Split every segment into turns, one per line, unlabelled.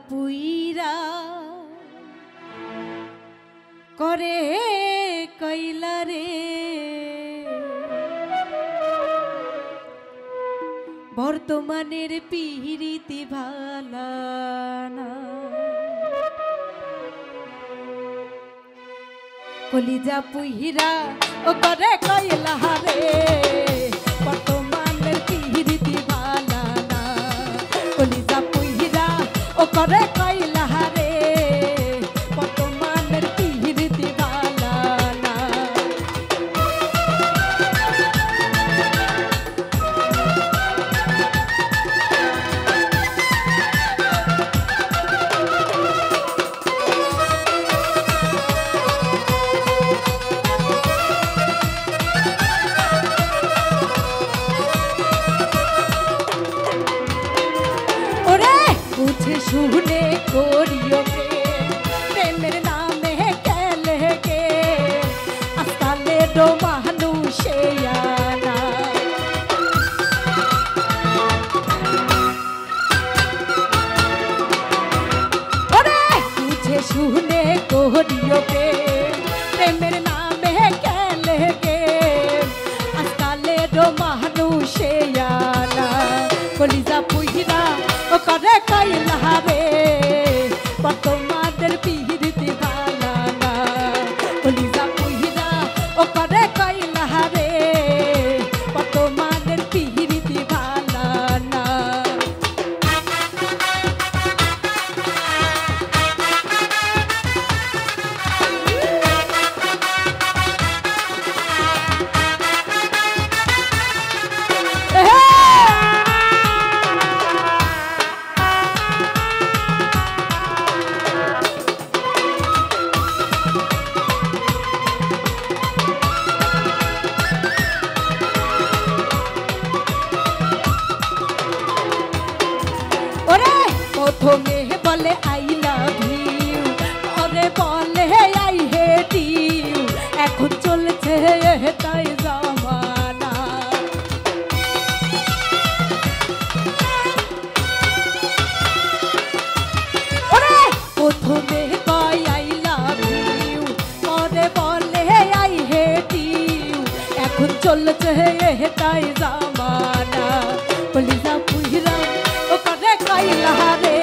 পুইরা করে কইলা রে বর্তমানের পিহিরিতি ভালানা কলিজা পুইরা ও করে কইলা রে বর্তমানের পিহিরিতি ভালানা কলিজা পুইরা ও করে কইলা রে বর্তমানের পিহিরিতি ভালানা শুনে করিও প্রেমের নামে কেলে গে আস্তালে ডো মানুষে আনা ওরে বুঝে শুনে করিও প্রেমের নামে কেলে গে আস্তালে ডো মানুষে আনা কলিজা পুইরা ও করে কইলা রে বর্তমানের পিহিরিতি ভালানা কলিজা পুইরা ও করে কইলা রে বর্তমানের পিহিরিতি ভালানা প্রথমে বলে আই লাভ ইউ পরে বলে আই হেট ইউ এখন চলছে তাই জামানা ওরে প্রথমে কয় আই লাভ ইউ পরে বলে আই হেট ইউ এখন চলছে তাই জামানা কলিজা পুইরা ও করে কইলা রে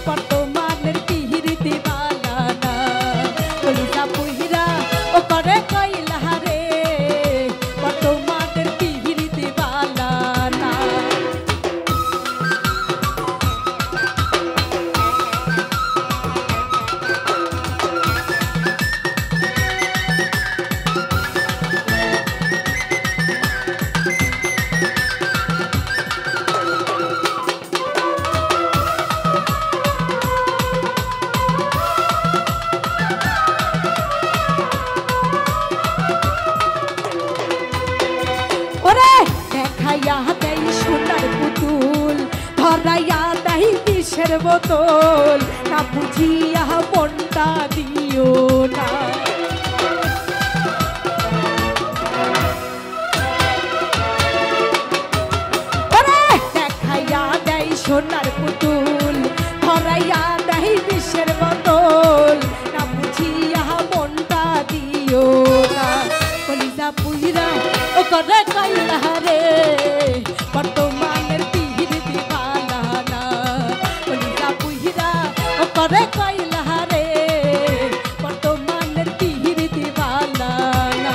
বর্তমানের পিহিরিতি ভালানা কলিজা পুইরা ও করে কইলা রে বর্তমানের পিহিরিতি ভালানা দেখাইয়া দেই সোনার পুতুল ধরাইয়া দেই বিষের বোতল না বুঝিয়া মনটা দিও না দেখাইয়া দেই সোনার পুতুল ধরাইয়া দেই বিষের বোতল না বুঝিয়া মনটা দিও না কলিজা পুইরা ও করে কইলা রে বর্তমানের পিহিরিতি ভালানা কলিজা পুইরা ও করে কইলা রে বর্তমানের পিহিরিতি ভালানা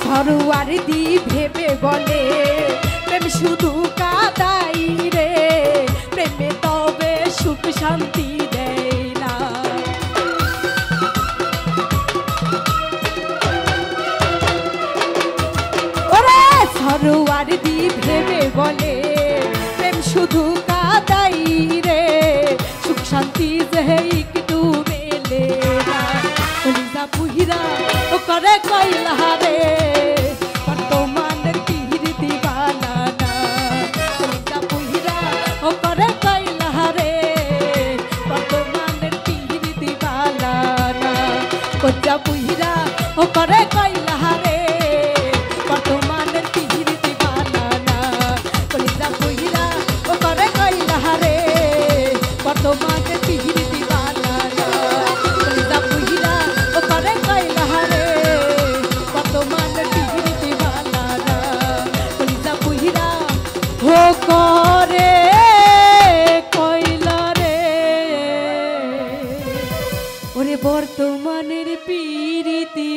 সরুয়ার দি ভেবে বলে প্রেম শুধু কাদাই রে প্রেমে তবে সুখ শান্তি দেয় না ওরে সরুয়ার দি ভেবে বলে প্রেম শুধু কাদাই রে সুখ শান্তি যে একটু মেলে করে কইলা রে ওরে বর্তমানের পীড়িতি